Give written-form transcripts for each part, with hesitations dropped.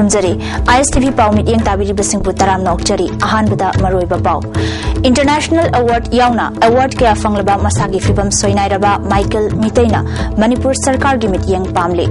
खुमजरी ISTV पाव meeting ताबिरी बसिंगपु तराम नौकचरी अहानबदा मरोइबा पाव international award यावना award क्या फंगलबा मसागी फिबम सोइनाइरबा Michael मितैना Manipur सरकार की मीटिंग पामले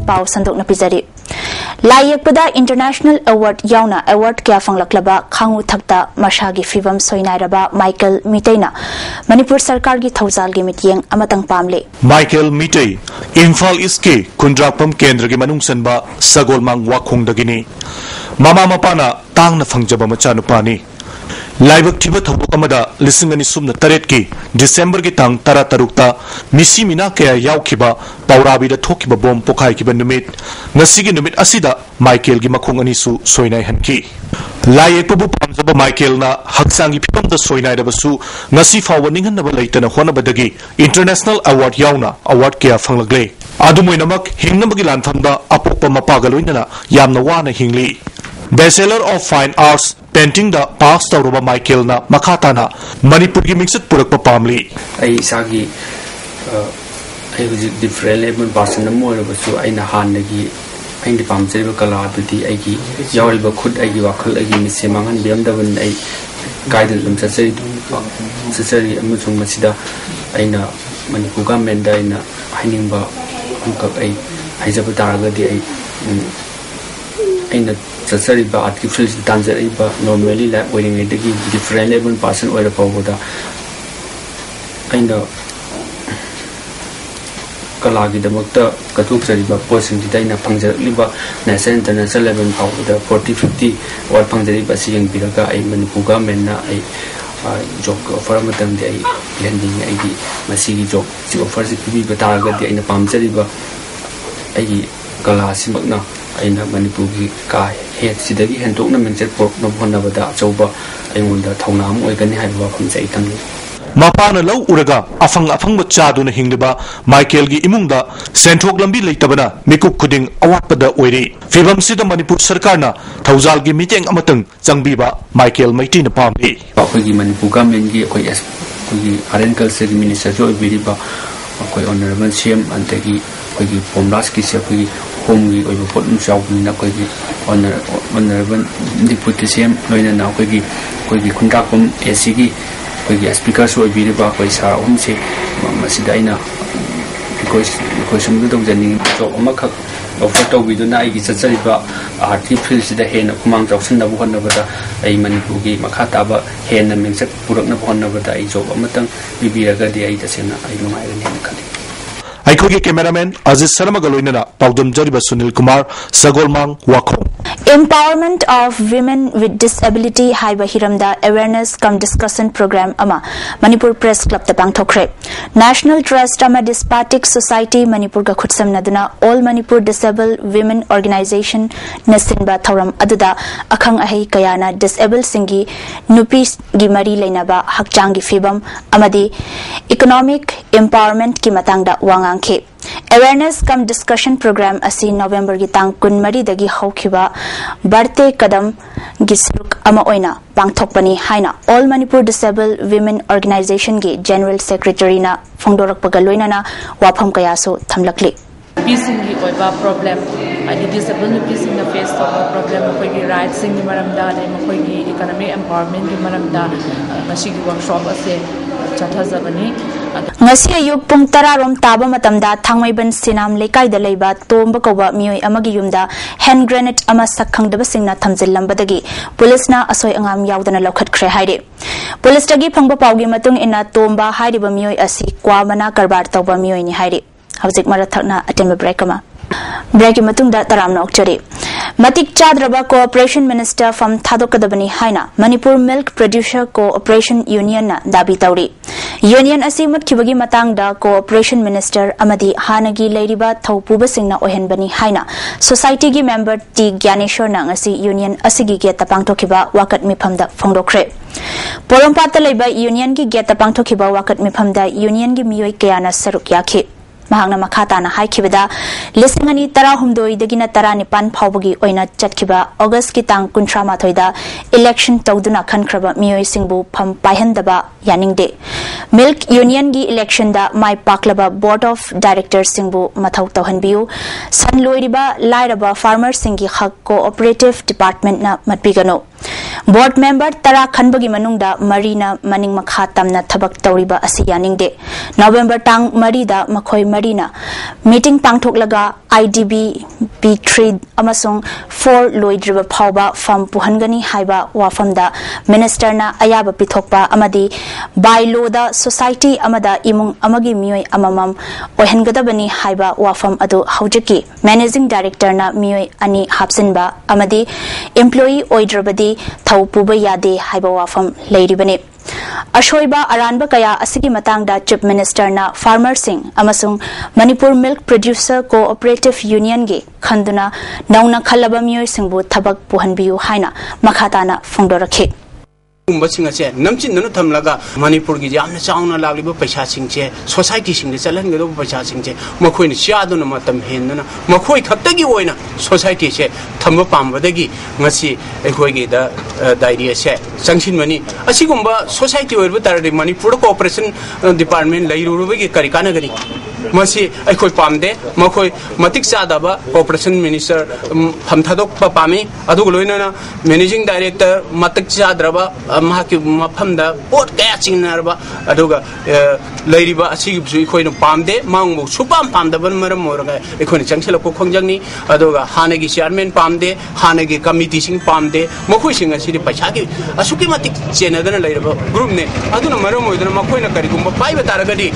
पाव संदोकना पिजरी लायकपदा इंटरनेशनल अवार्ड यावना अवार्ड क्या फंगलक्लबा खांगु थक्ता मसागी फिबम सोइनाइरबा माइकल मितैना मणिपुर सरकार की थौजाल की मीटिंग अमतंग पामले माइकल मितै इम्फाल ईस्ट के कुंद्राकपम केंद्र की मनुंग सनबा सगोलमांग वाखोंगदगिनी मामा मपाना तांगना फंगजबा मचानुपानी लाइबक थिबा थौदोक अमदा लिसिंग अनि सुमना तरेट की दिसंबर की तांग तरा तरुकता मिसी मिना कया यावखिबा पौराबीदा थोखिबा बॉम पोखाइखिबा नुमित ngasiगी नुमित असिदा माइकेल की मखोंग अनिसु सोइनाइ हनकी लायकपबु पामजबा माइकेल ना हक्सांगी फिबमदा सोइनाइरबसु ngasi फाव निंगनबा लैतना होनबदगी इंटरनेशनल अवार्ड यावना अवार्ड कया फंगलग्ले आदुमोइनमक हिंगनबगी लानफमदा अपोक्पा मपागा लोइनना यामना वाना हिंगली bachelor of fine arts painting दा पास तौरबा माइकेल ना मखाताना मणिपुर की मिक्सड पुरक पामली आई सागी आई डिफरेंट लेवल पर्सन मोरबसु आइना हानगी आइनि पामजेबा कला दुदी आइगी यावरिबा खुद आइगी वाखल आइगी मिसे मांगन बेमदबन आई गाइडन लम सचरी अमसुंग मसिदा आइना मणिपुर गवर्नमेंट दा आइना हाइनिंगबा अंकक आई हाइजबा तारगदि आई आइना सचरीबा आर्ट की फील्ड तांजरीबा नॉर्मली लाइफ ओइरिंगेदगी डिफरेंट लेवल पर्सन ओइरा पावदा आइना कला की दमकता कतुकजरीबा पोस्टिंग दिदाइना फंगजरलिबा नेशनल इंटरनेशनल लेवल पावदा 40-50 और फंगजरीबा सियंग बिरगा आई मणिपुर गवर्नमेंट ना आई जॉब ऑफर मतम दे आई लैंडिंग आई मसीगी जॉब ऑफर से भी बतारगदि आइना पामजरीबा आई कला सिमकना आइना मणिपुर की का हेड सिदगी हेंटोकना मेंचर पोक न भोनबदा अचौबा आइंगोंदा थौनाम ओइगनि हाइबा फमसै तंगि मापाना लौ उरगा अफंग अफंग चादुना हिंगलिबा माइकेल की इमुंगदा सेंट्रोक लंबी लेतबना मिकुप खुदिंग अवाटपदा ओइरी फिबमसिदा मणिपुर सरकारना थौजाल की मीटिंग अमतंग चंगबीबा माइकेल मैटीना पामबी अखोगी मणिपुर गवर्नमेंट की अखोगी आर्ट एंड कल्चर की मिनिस्टर जो ओइबिरिबा अखोई ऑनरेबल सीएम अंतगी अखोगी पोमलास की से अखोगी होमगी ओइबा पोटम चाउबनी ना अखोगी ऑनरेबल डिप्यूटी सीएम लोइना अखोगी खुंदाकम एसी की अखोगी स्पीकर सो ओइबिरिबा अखोई सा होमसे मसिदाइना कोइसम दौजनिंग जॉब अमखक ऑफर तौबिदुना आइगी चचरिबा आर्ट की फील्ड सिदा हेन कुमांग चौसनबु होनबदा आई मणिपुर की मखा ताबा हेन मिंगसक पुरकना होनबदा आई जॉब अमतंग बिबिरगदि आई तसेना आई नुमाइरनि खलि आइखोगे कैमरामैन अजित शर्मा गलोइनना पाउदम जरिबा सुनील कुमार सगोलमांग वाखो Empowerment of Women with Disability हाइबा हिरमदा awareness cum discussion program अमा मणिपुर प्रेस क्लब ता पांगथोखरे National Trust अमा Dyspartic Society मणिपुर का खुदसमनदुना All Manipur Disabled Women Organization नसिनबा थौरम अदुदा अखंग अहै कयाना disabled सिंगी नुपी गी मरी लेनाबा हकचांग गी फिबम अमदी economic empowerment की मतंगदा वांगांखे Awareness cum discussion program asi November gi tang kunmari dagi haukiba barte kadam gisruk ama oina pangthokpani haina All Manipur Disabled Women Organization gi General Secretary na phongdorak pagaloina na wapham kayaso thamlakli Peacing gi oiba problem ani disabled peacing na face of problem ko gi rights sing gi maramda de ko gi economic empowerment gi maramda masi gi workshop ase chathazabani ngasi ayuk pung tararom taba matamda thangmaiban sinam lekai da leiba tomba koba mioi amagi yumda hand grenade ama sakhangdaba singna thamjil lambadagi police na asoi angam yaudana lokhat khre haide police tagi phangba pawgi matung ina tomba hairiba mioi asi kwa mana karbar tawba mioi ni haide hauzik marathakna atemba break ama break ki matung da taram na okchari matik chadraba cooperation minister from thadokadabani haina Manipur Milk Producer Cooperation Union na dabi tauri union asi mutkibagi matang da cooperation minister amadi hanagi leiriba thaupuba singna ohenbani haina society gi member ti Gyaneshwar na ngasi union asigi ge tapangthokiba wakat miphamda phongdokre Porompata leiba union gi ge tapangthokiba wakat miphamda union gi miyoi kayana saruk yakhi mahangna makhatana haikibada lisingani tara humdoi dagina tara nipan phawbagi oina chatkiba August ki tang 38 da election tawduna khankraba miyoi singbu pham paihandaba yaningde milk union gi election da mai paklaba board of directors singbu mathau tawhanbiu san loiriba lairaba farmer singi hak cooperative department na matbigano board member tara khanbagi manungda marina maning makha tamna thabak tawriba asi yaningde November tang marida makhoi marina meeting pangthoklaga IDB B3 amasung 4 loidriba phawba fam puhangani haiba wafamda minister na ayaba pithokpa amadi by law da society amada imung amagi miyoi amamam ohengadabani haiba wafam adu haujiki managing director na miyoi ani hapsinba amadi employee oidrabadi thau puba yade haiba wafam leiribani Ashoiba aranba kaya asigi matangda chief minister na farmer sing amasung Manipur milk producer cooperative union ge khanduna nauna khalaba miyoi singbu thabak puhanbiu haina makhatana phongdorakhe namchin nanu thamlaga Manipur gi jamna chauna lagliba paisa singche society sing chalan ge do paisa singche makhoi ni siaduna matam henna makhoi khattagi oina society che thamba pambadagi ngasi ekhoi gi da diarrhea che sangsin mani asigumba society oibu tarari Manipur cooperation department lairuru gi karikana gari masi ekhoi pamde makhoi matik sadaba cooperation minister phamthadok pa pami adu loina managing director matik sadraba mahaki mafamda pot kaya chingnarba aduga leiriba asigibsu ekhoi pamde mangbu supam pamdaban maram moraga ekhoi changselako khongjangni aduga hanagi chairman pamde hanagi committee sing pamde makhoi sing asiri paisa gi asuki matik chenadana leiriba group ne aduna maram moidana makhoi na karigumba paiba taragadi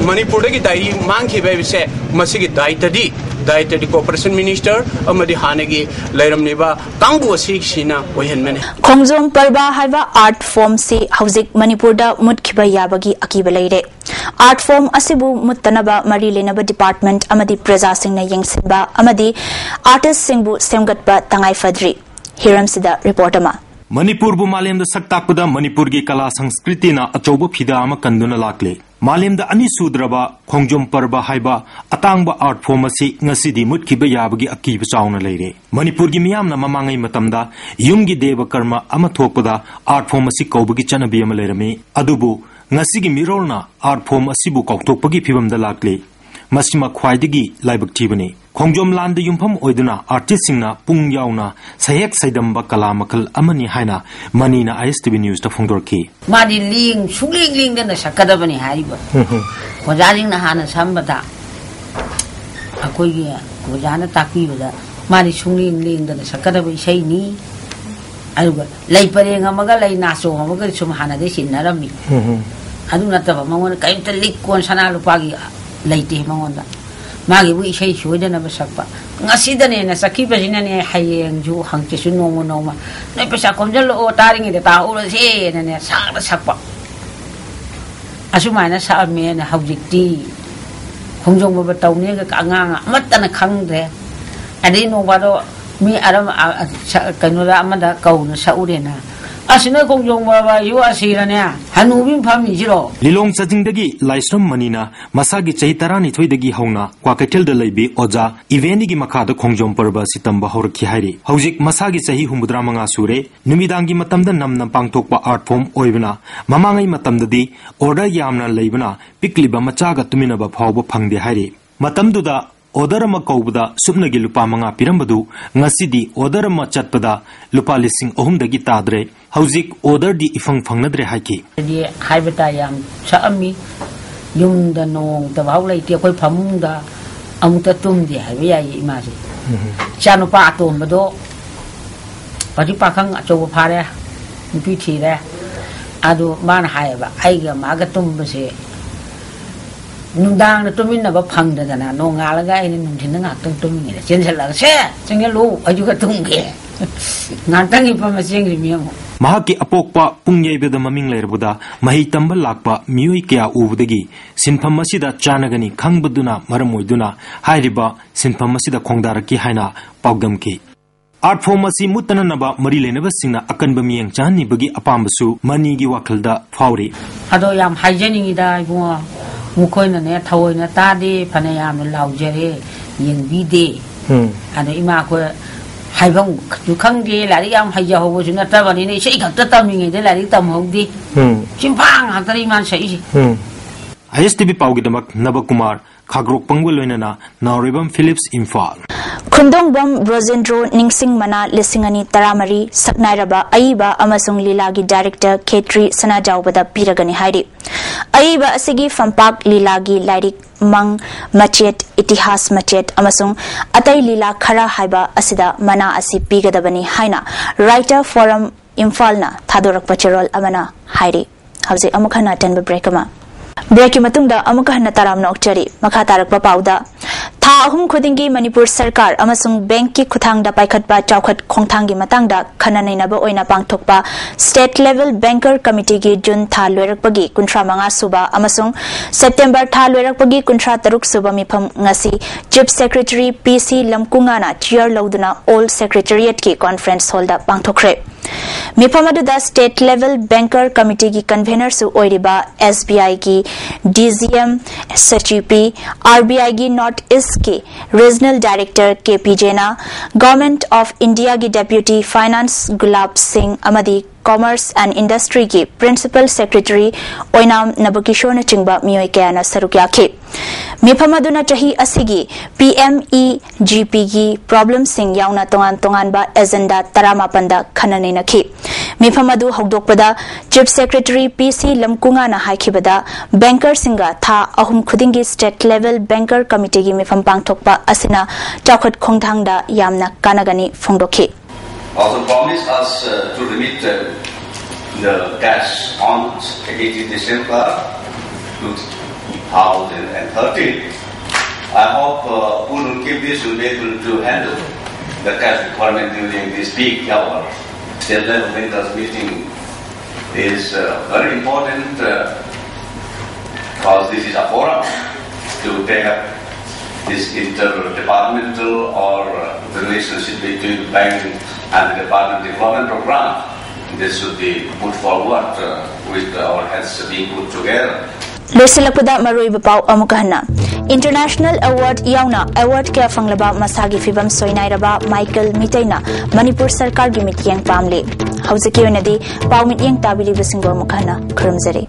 Manipur gi dai mangkhi bebise masigi daitadi cooperation minister amadi hanagi lairamniba kangbu sina ohenmene Khongjom parba haiba art form se hauzik Manipur da mutkhiba yabagi akiba leire art form asibu muttanaba mari lenaba department amadi praja singna yengsinba amadi artist singbu semgatba tangai fadri hiram sida report ama Manipur bu malam da saktakuda Manipur gi kala sanskriti na achobo phida ama kanduna lakle malam da ani sudraba khongjom parba haiba atangba art form asi ngasidi mutkiba yabagi akiba chauna leire Manipur gi miyamna mamangai matamda yumgi deva karma ama thokpada art form asi kobagi chanabi ama leirami adubu ngasigi mirolna art form asibu kautokpagi phibamda lakle masima khwaidigi laibak thibani khongjom land yumpham oiduna artist singna pung yauna sayek saidamba kala makal amani haina manina ISTV news ta phongdorki madi ling suling dana sakadabani haiba kojaring na hana sambada akoi gi kojana takibada madi suling dana sakadaba sei ni aruga lai parenga maga lai naso maga sum hana de sinarami adu nataba mangona kaimta lik kon sana lupagi laite mangonda magi bu isai shoidana basakpa ngasidane na sakibasina ne hayeng ju hangche sunomo noma nei pesa komjal o taringi de ta ura se ne sa sakpa asumana sa me na haujikti khongjong ba tawne ga anganga matana khangde adi no bado mi aram kanura amada kauna sa urena asina khongjong ba yu asirane hanubim phami jiro lilong chajingdagi laisram manina masagi chahi tarani thoidagi hauna kwakatel da leibi oja event gi makha da khongjom parba sitamba horki hairi haujik masagi chahi humudra manga sure numidangi matamda namna pangthokpa art form oibna mamangai matamdadi order yamna leibna pikliba machaga tumina ba phawba phangde hairi matamduda order ma kaubda subnagi lupa manga pirambadu ngasidi order ma chatpada lupa lising ohum dagi tadre haujik order di ifang phangnadre haiki di haibata yam saami yum da nong ta baw lai ti koi phamda amuta tum di haiba yai imasi chanu pa atom bado pati pakhang acho phare nupi thire adu man haiba aiga maga tum base nundang tumin na ba phangda dana no ngalaga ini nungthin nga tung tumin ni chenjala se chengelu ajuga tungge ngantangi pa masing rimiam mahaki apokpa pungyebeda maming lerbuda mahi tamba lakpa miyoi kya ubudagi sinpham masida chanagani khangbaduna maramoiduna hairiba sinpham masida khongdaraki haina pawgamki art form asi mutana naba mari lenaba singna akanba miyang channi bagi apambasu mani gi wakhalda phawri ado yam hygienic ida ibu मुखोइनने थवोइना तादे फनयामनो लाउजरे येंबिदे अदो इमा को हाइबम खंगे लारी याम हाइजा होबो जुना तबनी ने sei खक्ता तमिङे दे लारी तमहौदी सिमफाङ हातरी मान sei ISTV पाउगिदमक नबकुमार खाग्रोक पंगुल लोइनना नाउरिबम Philips Imphal खुंदोंबम ब्रोजेंड्रो निंगसिंग मना लिसिंगनी तरामरी सकनाइरबा अईबा अमसुंग लीलागी director खेत्री सनाजाउबदा पीरगनी हाइरी अईबा असिगी फंपाक लीलागी lyric मंग मचेत इतिहास मचेत अमसुंग अतई लीला खरा हाइबा असिदा मना असि पीगदबनी हाइना राइटर फोरम इम्फालना थादोरक पचेरोल अमना हाइरी हौजे अमुखना टेन ब्रेकमा ब्रेक मतुंगदा अमुका हन्ना तारामना ओक्चरी मखा तारकबा पाउदा था अहुम खुदिंगी मणिपुर सरकार अमसुंग बैंक की खुथांगदा पाइखतबा चौखत खोंगथांगी मतंगदा खननैनबा ओइना पांगथोकबा स्टेट लेवल बैंकर कमिटी की जुन था लोयरकपगी 35 सुबा अमसुंग सेप्टेम्बर था लोयरकपगी 36 सुबा मिफम ngasi चीफ सेक्रेटरी पीसी लमकुंगाना चेयर लौदुना ओल सेक्रेटेरिएट की कॉन्फ्रेंस हॉलदा पांगथोखरे मिफम अदुदा स्टेट लेवल बैंकर कमिटी की कन्वेनर सु ओइरिबा एसबीआई की डीजीएम सचिपी आरबीआई की नॉर्थ ईस्ट के regional director KP Jena government of India की डेप्यूटी फाइनेंस गुलाब सिंह अमदी कॉमर्स एंड इंडस्ट्री की प्रिंसिपल सेक्रेटरी ओइनाम नबकिशोर चिंगबा मियोय कयाना सरुक याखे मिफम अदुना चही असिगी पीएमईजीपी की प्रॉब्लम सिंह याउना तोंगान तोंगानबा एजेंडा 38 दा खनने नखी मिफम अदु हौदोकपदा चीफ सेक्रेटरी पीसी लमकुंगाना हाइखिबदा बैंकर सिंगा था अहुम खुदिंगी स्टेट लेवल बैंकर कमिटी की मिफम पांगथोकपा असिना चौखट खोंगथांगदा यामना कानागनी फोंदोखी also promised us to remit the cash on 18 December 2013. I hope Punukibis will be able to handle the cash requirement during this peak hour. State level bankers meeting is very important because this is a forum to take up this interdepartmental or the relationship between the bank and the department development program. This should be put forward with our heads being put together. लेसिलकपदा मरोइब पाउ अमुकहना international award याउना award के फंगलबा मसागी फिबम सोइनाइरबा Michael मिटैना Manipur सरकार की मिटियंग पामले हौजकी ओइनदी पाउ मिटियंग ताबिलिबसिंगो अमुकहना खरमजरे।